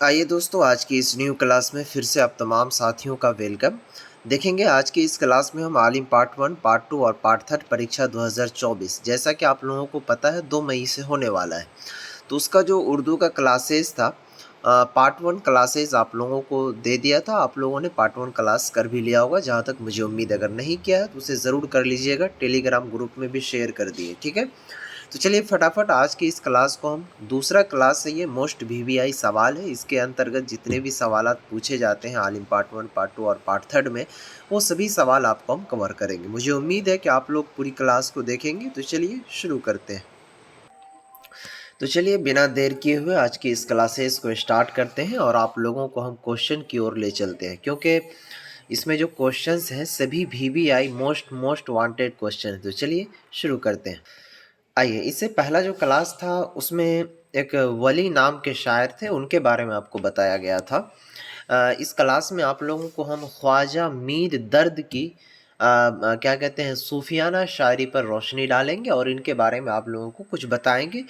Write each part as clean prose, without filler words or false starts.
आइए दोस्तों, आज की इस न्यू क्लास में फिर से आप तमाम साथियों का वेलकम। देखेंगे आज की इस क्लास में हम आलिम पार्ट 1, पार्ट 2 और पार्ट 3 परीक्षा 2024 जैसा कि आप लोगों को पता है 2 मई से होने वाला है। तो उसका जो उर्दू का क्लासेस था, पार्ट 1 क्लासेस आप लोगों को दे दिया था। आप लोगों ने पार्ट 1 क्लास कर भी लिया होगा, जहाँ तक मुझे उम्मीद है। अगर नहीं किया है तो उसे ज़रूर कर लीजिएगा, टेलीग्राम ग्रुप में भी शेयर कर दिए, ठीक है। तो चलिए फटाफट आज की इस क्लास को हम दूसरा क्लास है, ये मोस्ट वीवीआई सवाल है। इसके अंतर्गत जितने भी सवाल पूछे जाते हैं आलिम पार्ट 1, पार्ट 2 और पार्ट 3 में, वो सभी सवाल आपको हम कवर करेंगे। मुझे उम्मीद है कि आप लोग पूरी क्लास को देखेंगे। तो चलिए शुरू करते हैं। तो चलिए बिना देर किए हुए आज की इस क्लासेस को स्टार्ट करते हैं और आप लोगों को हम क्वेश्चन की ओर ले चलते हैं, क्योंकि इसमें जो क्वेश्चंस हैं सभी वीवीआई मोस्ट वांटेड क्वेश्चन हैं। तो चलिए शुरू करते हैं। आइए, इससे पहला जो क्लास था उसमें एक वली नाम के शायर थे, उनके बारे में आपको बताया गया था। इस क्लास में आप लोगों को हम ख्वाजा मीर दर्द की क्या कहते हैं सूफियाना शायरी पर रोशनी डालेंगे और इनके बारे में आप लोगों को कुछ बताएंगे।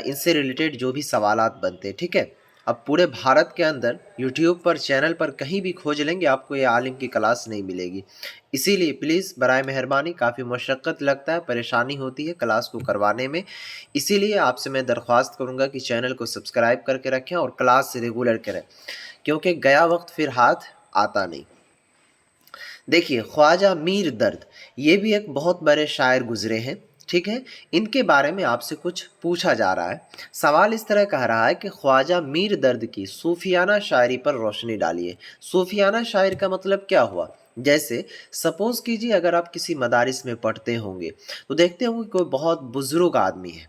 इनसे रिलेटेड जो भी सवालात बनते हैं, ठीक है। अब पूरे भारत के अंदर यूट्यूब पर चैनल पर कहीं भी खोज लेंगे, आपको ये आलिम की क्लास नहीं मिलेगी। इसीलिए प्लीज़ बराए मेहरबानी, काफ़ी मशक्क़त लगता है, परेशानी होती है क्लास को करवाने में। इसीलिए आपसे मैं दरख्वास्त करूँगा कि चैनल को सब्सक्राइब करके रखें और क्लास रेगुलर करें, क्योंकि गया वक्त फिर हाथ आता नहीं। देखिए, ख्वाजा मीर दर्द, ये भी एक बहुत बड़े शायर गुजरे हैं, ठीक है। इनके बारे में आपसे कुछ पूछा जा रहा है। सवाल इस तरह कह रहा है कि ख्वाजा मीर दर्द की सूफियाना शायरी पर रोशनी डालिए। सूफियाना शायर का मतलब क्या हुआ? जैसे सपोज कीजिए, अगर आप किसी मदारिस में पढ़ते होंगे तो देखते होंगे कोई बहुत बुजुर्ग आदमी है,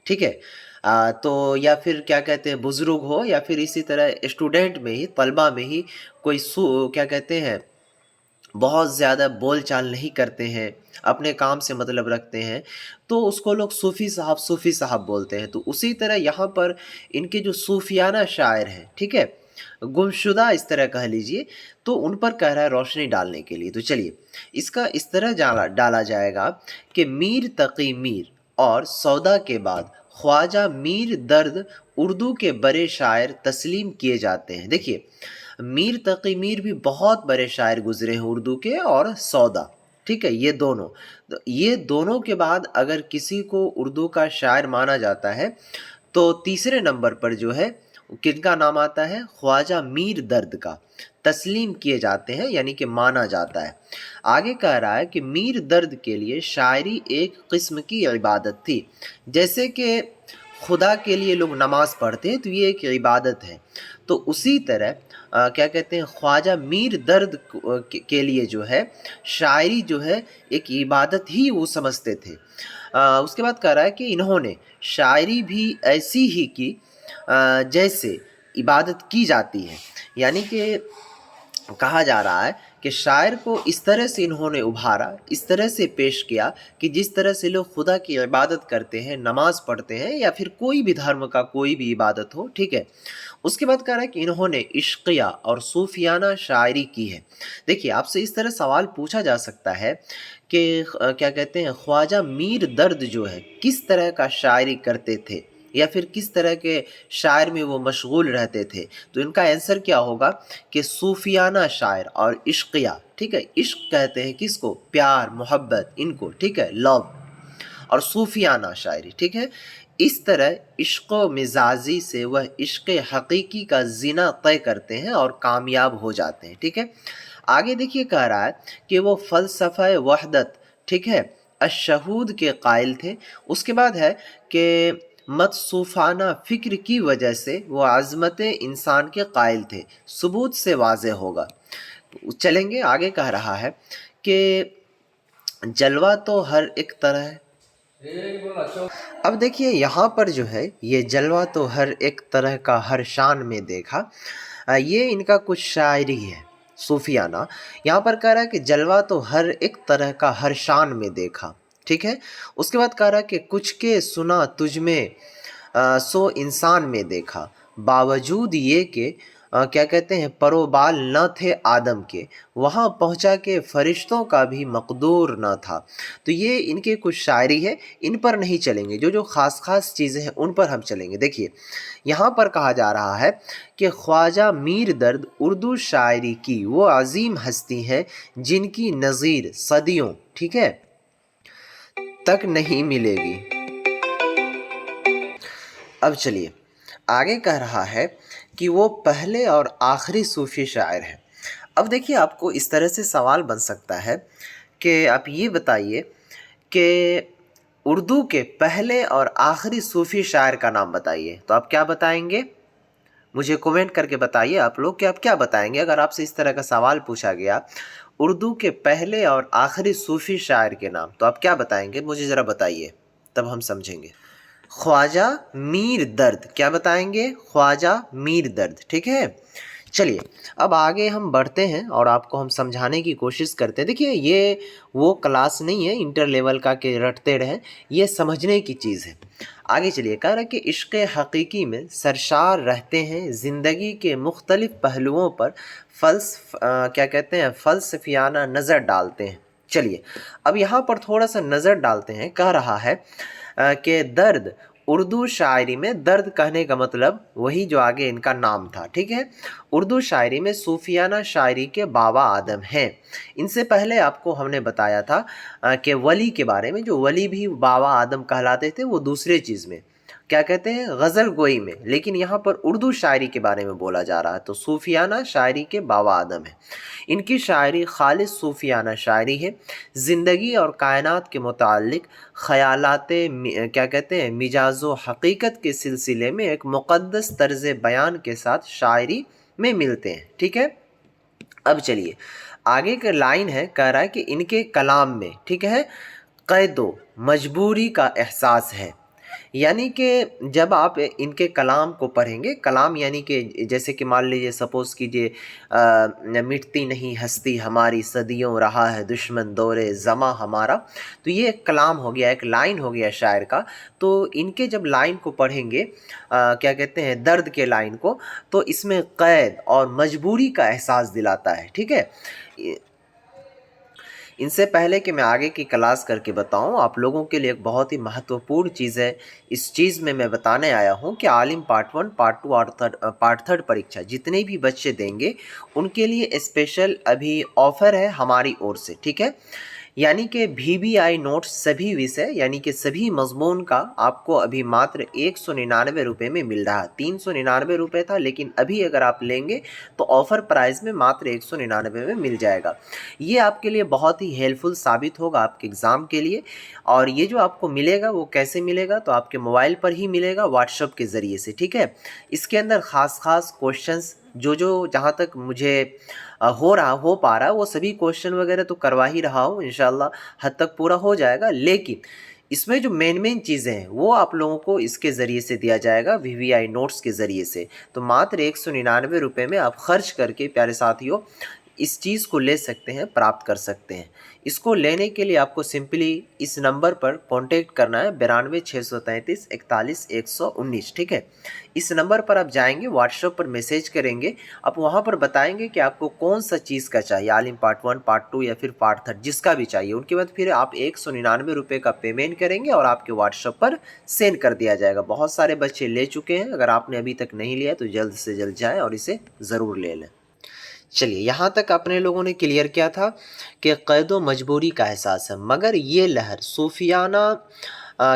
ठीक है। तो या फिर क्या कहते हैं, बुजुर्ग हो या फिर इसी तरह स्टूडेंट में ही, तलबा में ही कोई क्या कहते हैं, बहुत ज़्यादा बोल चाल नहीं करते हैं, अपने काम से मतलब रखते हैं, तो उसको लोग सूफ़ी साहब बोलते हैं। तो उसी तरह यहाँ पर इनके जो सूफियाना शायर हैं, ठीक है, गुमशुदा इस तरह कह लीजिए, तो उन पर कह रहा है रोशनी डालने के लिए। तो चलिए इसका इस तरह डाला जाएगा कि मीर तकी मीर और सौदा के बाद ख्वाजा मीर दर्द उर्दू के बड़े शायर तस्लीम किए जाते हैं। देखिए, मीर तकी मीर भी बहुत बड़े शायर गुजरे हैं उर्दू के, और सौदा, ठीक है, ये दोनों। तो ये दोनों के बाद अगर किसी को उर्दू का शायर माना जाता है तो तीसरे नंबर पर जो है किनका नाम आता है? ख्वाजा मीर दर्द का तस्लीम किए जाते हैं, यानी कि माना जाता है। आगे कह रहा है कि मीर दर्द के लिए शायरी एक किस्म की इबादत थी। जैसे कि खुदा के लिए लोग नमाज पढ़ते हैं तो ये एक इबादत है, तो उसी तरह क्या कहते हैं, ख्वाजा मीर दर्द के लिए जो है शायरी जो है एक इबादत ही वो समझते थे। उसके बाद कह रहा है कि इन्होंने शायरी भी ऐसी ही की जैसे इबादत की जाती है। यानी कि कहा जा रहा है कि शायर को इस तरह से इन्होंने उभारा, इस तरह से पेश किया कि जिस तरह से लोग खुदा की इबादत करते हैं, नमाज पढ़ते हैं, या फिर कोई भी धर्म का कोई भी इबादत हो, ठीक है। उसके बाद कह रहा है कि इन्होंने इश्किया और सूफियाना शायरी की है। देखिए, आपसे इस तरह सवाल पूछा जा सकता है कि क्या कहते हैं, ख्वाजा मीर दर्द जो है किस तरह का शायरी करते थे, या फिर किस तरह के शायर में वो मशगूल रहते थे। तो इनका आंसर क्या होगा कि सूफियाना शायर और इश्किया, ठीक है। इश्क कहते हैं किसको? प्यार, मोहब्बत, इनको, ठीक है, लव। और सूफियाना शायरी, ठीक है। इस तरह इश्क मिजाजी से वह इश्क हकीकी का जिना तय करते हैं और कामयाब हो जाते हैं, ठीक है। आगे देखिए, कह रहा है कि वो फ़लसफ़ा वहदत, ठीक है, अशहूद के कायल थे। उसके बाद है कि मतसूफ़ाना फ़िक्र की वजह से वो अज़मत इंसान के कायल थे, सबूत से वाज़े होगा। चलेंगे आगे, कह रहा है कि जलवा तो हर एक तरह है। अब देखिए, यहाँ पर जो है ये जलवा तो हर एक तरह का हर शान में देखा, ये इनका कुछ शायरी है सूफियाना। यहाँ पर कह रहा है कि जलवा तो हर एक तरह का हर शान में देखा, ठीक है। उसके बाद कह रहा है कि कुछ के सुना तुझ में सो इंसान में देखा, बावजूद ये कि کیا کہتے ہیں پروبال نہ تھے آدم کے، وہاں پہنچا کہ فرشتوں کا بھی مقدور نہ تھا۔ تو یہ ان کے کچھ شاعری ہے، ان پر نہیں چلیں گے، جو خاص خاص چیزیں ہیں ان پر ہم چلیں گے۔ دیکھیے یہاں پر کہا جا رہا ہے کہ خواجہ میر درد اردو شاعری کی وہ عظیم ہستی ہے جن کی نظیر صدیوں، ٹھیک ہے، تک نہیں ملے گی۔ اب چلیے آگے کہہ رہا ہے کہ وہ پہلے اور آخری صوفی شاعر ہیں۔ اب دیکھیے آپ کو اس طرح سے سوال بن سکتا ہے کہ آپ یہ بتائیے کہ اردو کے پہلے اور آخری صوفی شاعر کا نام بتائیے، تو آپ کیا بتائیں گے؟ مجھے کومنٹ کر کے بتائیے آپ لوگ کہ آپ کیا بتائیں گے اگر آپ سے اس طرح کا سوال پوچھا گیا اردو کے پہلے اور آخری صوفی شاعر کے نام، تو آپ کیا بتائیں گے؟ مجھے ذرا بتائیے تب ہم سمجھیں گے۔ خواجہ میر درد، کیا بتائیں گے؟ خواجہ میر درد، ٹھیک ہے۔ چلیے اب آگے ہم بڑھتے ہیں اور آپ کو ہم سمجھانے کی کوشش کرتے ہیں۔ دیکھیے یہ وہ کلاس نہیں ہے انٹر لیول کا کہ رٹتے رہیں، یہ سمجھنے کی چیز ہے۔ آگے چلیے کہہ رہا کہ عشق حقیقی میں سرشار رہتے ہیں زندگی کے مختلف پہلوؤں پر کیا کہتے ہیں فلسفیانہ نظر ڈالتے ہیں۔ چلیے اب یہاں پر تھوڑا سا نظر ڈالتے ہیں۔ کہہ رہا ہے کہ درد اردو شاعری میں، درد کہنے کا مطلب وہی جو آگے ان کا نام تھا، ٹھیک ہے، اردو شاعری میں صوفیانہ شاعری کے بابا آدم ہیں۔ ان سے پہلے آپ کو ہم نے بتایا تھا کہ ولی کے بارے میں، جو ولی بھی بابا آدم کہلاتے تھے، وہ دوسرے چیز میں کیا کہتے ہیں غزل گوئی میں، لیکن یہاں پر اردو شاعری کے بارے میں بولا جا رہا ہے، تو صوفیانہ شاعری کے بابا آدم ہیں۔ ان کی شاعری خالص صوفیانہ شاعری ہے، زندگی اور کائنات کے متعلق خیالات کیا کہتے ہیں مجاز و حقیقت کے سلسلے میں ایک مقدس طرز بیان کے ساتھ شاعری میں ملتے ہیں، ٹھیک ہے۔ اب چلیے آگے کا لائن ہے، کہہ رہا ہے کہ ان کے کلام میں، ٹھیک ہے، قید و مجبوری کا احساس ہے۔ یعنی کہ جب آپ ان کے کلام کو پڑھیں گے، کلام یعنی کہ جیسے کہ مان لیجیے سپوز کیجیے مٹتی نہیں ہستی ہماری صدیوں رہا ہے دشمن دور زماں ہمارا، تو یہ ایک کلام ہو گیا، ایک لائن ہو گیا شاعر کا۔ تو ان کے جب لائن کو پڑھیں گے کیا کہتے ہیں درد کے لائن کو، تو اس میں قید اور مجبوری کا احساس دلاتا ہے، ٹھیک ہے۔ ان سے پہلے کہ میں آگے کی کلاس کر کے بتاؤں، آپ لوگوں کے لیے ایک بہت ہی مہتوپورن چیز ہے، اس چیز میں بتانے آیا ہوں کہ عالم پارٹ 1 پارٹ 2 اور پارٹ 3 پریکشا جتنے بھی بچے دیں گے ان کے لیے اسپیشل ابھی آفر ہے ہماری اور سے، ٹھیک ہے۔ یعنی کہ VBI نوٹس سبھی وشے یعنی کہ سبھی مضمون کا آپ کو ابھی ماتر 199 روپے میں مل رہا ہے۔ 399 روپے تھا، لیکن ابھی اگر آپ لیں گے تو آفر پرائز میں ماتر 199 میں مل جائے گا۔ یہ آپ کے لیے بہت ہی ہیلپ فل ثابت ہوگا آپ کے ایگزام کے لیے۔ اور یہ جو آپ کو ملے گا وہ کیسے ملے گا؟ تو آپ کے موبائل پر ہی ملے گا، واٹس ایپ کے ذریعے سے، ٹھیک ہے۔ اس کے اندر خاص کوشچنس جو جہاں تک مجھے ہو پا رہا ہے وہ سبھی کوشچن وغیرہ تو کروا ہی رہا ہوں، انشاءاللہ حد تک پورا ہو جائے گا، لیکن اس میں جو مین چیزیں ہیں وہ آپ لوگوں کو اس کے ذریعے سے دیا جائے گا، VBI نوٹس کے ذریعے سے۔ تو ماتر 199 روپے میں آپ خرچ کر کے پیارے ساتھیوں اس چیز کو لے سکتے ہیں، پراپت کر سکتے ہیں۔ اس کو لینے کے لیے آپ کو سمپلی اس نمبر پر کانٹیکٹ کرنا ہے 9263341119، ٹھیک ہے۔ اس نمبر پر آپ جائیں گے، واٹس ایپ پر میسیج کریں گے، آپ وہاں پر بتائیں گے کہ آپ کو کون سا چیز کا چاہیے، عالم پارٹ 1 پارٹ 2 یا پھر پارٹ 3 جس کا بھی چاہیے۔ ان کے بعد پھر آپ 199 روپے کا پیمنٹ کریں گے اور آپ کے واٹس ایپ پر سینڈ کر دیا جائے گا۔ بہت سارے بچے لے چکے ہیں، اگر آپ نے ابھی تک نہیں لیا تو جلد سے جلد جائیں اور اسے ضرور لے لیں۔ چلیے یہاں تک اپنے لوگوں نے کلیئر کیا تھا کہ قید و مجبوری کا احساس ہے، مگر یہ لہر صوفیانہ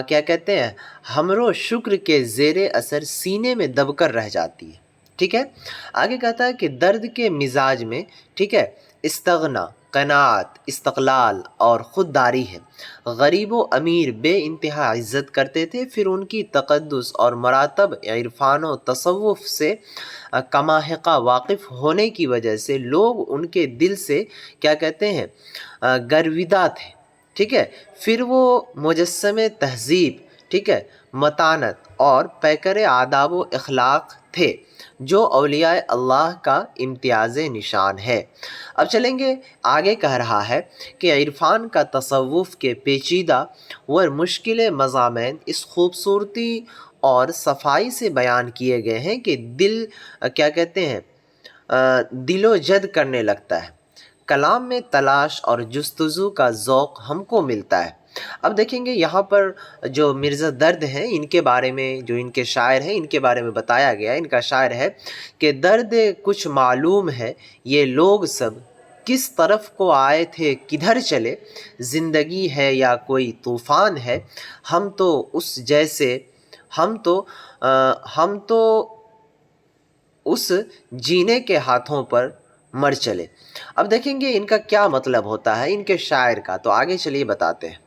کیا کہتے ہیں ہمر و شکر کے زیر اثر سینے میں دب کر رہ جاتی ہے، ٹھیک ہے۔ آگے کہتا ہے کہ درد کے مزاج میں، ٹھیک ہے، استغنا، قناعت، استقلال اور خودداری ہے۔ غریب و امیر بے انتہا عزت کرتے تھے، پھر ان کی تقدس اور مراتب عرفان و تصوف سے کماحقہ واقف ہونے کی وجہ سے لوگ ان کے دل سے کیا کہتے ہیں گرویدہ تھے، ٹھیک ہے۔ پھر وہ مجسم تہذیب، ٹھیک ہے، متانت اور پیکر آداب و اخلاق تھے، جو اولیاء اللہ کا امتیاز نشان ہے۔ اب چلیں گے آگے، کہہ رہا ہے کہ عرفان کا تصوف کے پیچیدہ و مشکل مضامین اس خوبصورتی اور صفائی سے بیان کیے گئے ہیں کہ دل کیا کہتے ہیں दिलो जद करने लगता है, कलाम में तलाश और जुस्तजू का ज़ौक़ हमको मिलता है। अब देखेंगे यहाँ पर जो मिर्ज़ा दर्द हैं, इनके बारे में, जो इनके शायर हैं, इनके बारे में बताया गया है। इनका शायर है कि दर्द कुछ मालूम है, ये लोग सब किस तरफ को आए थे किधर चले, ज़िंदगी है या कोई तूफ़ान है, हम तो उस जैसे हम तो उस जीने के हाथों पर मर चले। अब देखेंगे इनका क्या मतलब होता है इनके शायर का, तो आगे चलिए बताते हैं।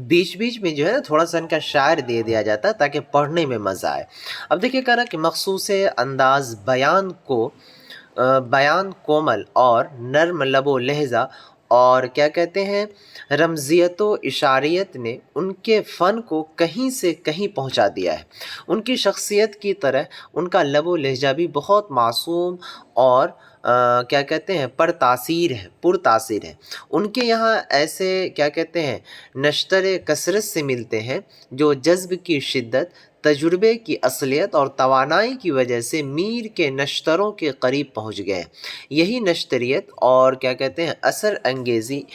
बीच बीच में जो है ना थोड़ा सा इनका शायर दे दिया जाता है ताकि पढ़ने में मज़ा आए। अब देखिए कह रहा कि मखसूस अंदाज़ बयान कोमल और नर्म लबो लहजा और क्या कहते हैं रमज़ियत व इशारियत ने उनके फ़न को कहीं से कहीं पहुंचा दिया है। उनकी शख्सियत की तरह उनका लबो लहजा भी बहुत मासूम और क्या कहते हैं पुरतासीर है। उनके यहाँ ऐसे क्या कहते हैं नश्तर कसरत से मिलते हैं जो जज्ब की शिद्दत, तजुर्बे की असलियत और तवानाई की वजह से मीर के नश्तरों के करीब पहुँच गए। यही नश्तरियत और क्या कहते हैं असर अंगेज़ी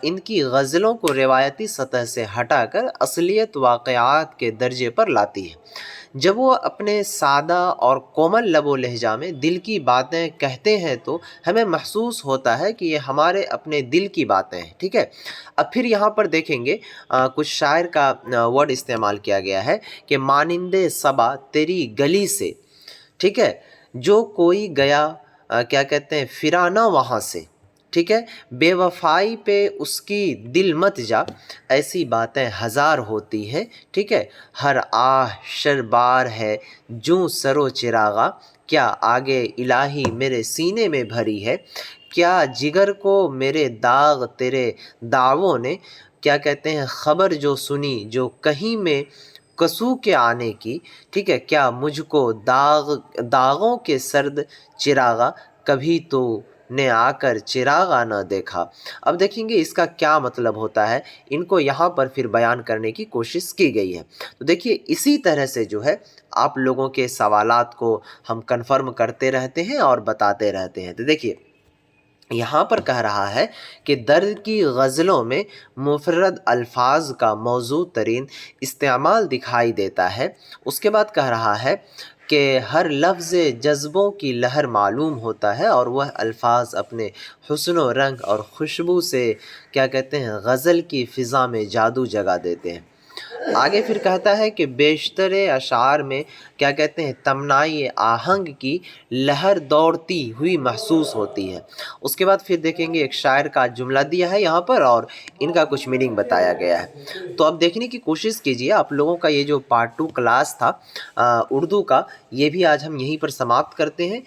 इनकी गज़लों को रिवायती सतह से हटाकर असलियत वाक़यात के दर्जे पर लाती है। जब वो अपने सादा और कोमल लबो लहजा में दिल की बातें कहते हैं तो हमें महसूस होता है कि ये हमारे अपने दिल की बातें हैं। ठीक है, अब फिर यहाँ पर देखेंगे कुछ शायर का वर्ड इस्तेमाल किया गया है कि मानिंदे सबा तेरी गली से, ठीक है, जो कोई गया क्या कहते हैं फिराना वहाँ से, ठीक है, बेवफाई पे उसकी दिल मत जा, ऐसी बातें हज़ार होती हैं, ठीक है, हर आह शर्बार है जूं सरो चिरागा, क्या आगे इलाही मेरे सीने में भरी है, क्या जिगर को मेरे दाग तेरे दावों ने, क्या कहते हैं खबर जो सुनी जो कहीं में कसू के आने की, ठीक है, क्या मुझको दागों के सर्द चिरागा, कभी तो ने आकर चिरागा न देखा। अब देखेंगे इसका क्या मतलब होता है, इनको यहाँ पर फिर बयान करने की कोशिश की गई है। तो देखिए इसी तरह से जो है आप लोगों के सवालात को हम कंफर्म करते रहते हैं और बताते रहते हैं। तो देखिए यहाँ पर कह रहा है कि दर्द की गज़लों में मुफर्रद अल्फाज का मौजूद तरीन इस्तेमाल दिखाई देता है। उसके बाद कह रहा है कि हर लफ्ज़ जज्बों की लहर मालूम होता है और वह अल्फाज अपने हुस्न व रंग और खुशबू से क्या कहते हैं गज़ल की फ़िज़ा में जादू जगा देते हैं। आगे फिर कहता है कि बेशतर अशार में क्या कहते हैं तमनाई आहंग की लहर दौड़ती हुई महसूस होती है। उसके बाद फिर देखेंगे एक शायर का जुमला दिया है यहाँ पर और इनका कुछ मीनिंग बताया गया है। तो अब देखने की कोशिश कीजिए। आप लोगों का ये जो पार्ट 2 क्लास था उर्दू का, ये भी आज हम यहीं पर समाप्त करते हैं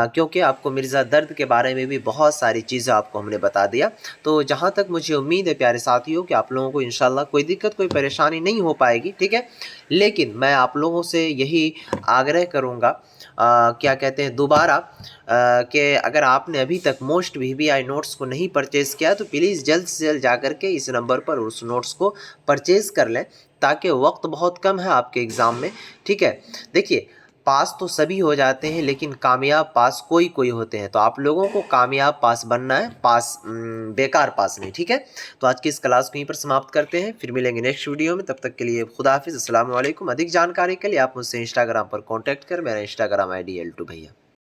क्योंकि आपको मिर्ज़ा दर्द के बारे में भी बहुत सारी चीज़ें आपको हमने बता दिया। तो जहाँ तक मुझे उम्मीद है प्यारे साथियों कि आप लोगों को इंशाल्लाह कोई दिक्कत कोई परेशानी नहीं हो पाएगी, ठीक है। लेकिन मैं आप लोगों से यही आग्रह करूँगा क्या कहते हैं दोबारा कि अगर आपने अभी तक मोस्ट VBI नोट्स को नहीं परचेज़ किया तो प्लीज़ जल्द से जल्द जा कर के इस नंबर पर उस नोट्स को परचेज़ कर लें ताकि वक्त बहुत कम है आपके एग्ज़ाम में, ठीक है। देखिए पास तो सभी हो जाते हैं लेकिन कामयाब पास कोई होते हैं। तो आप लोगों को कामयाब पास बनना है, बेकार पास नहीं, ठीक है। तो आज की इस क्लास को यहीं पर समाप्त करते हैं, फिर मिलेंगे नेक्स्ट वीडियो में। तब तक के लिए खुदा हाफिज़, अस्सलाम वालेकुम। अधिक जानकारी के लिए आप मुझसे इंस्टाग्राम पर कॉन्टैक्ट करें, मेरा इंस्टाग्राम ID L2 भैया।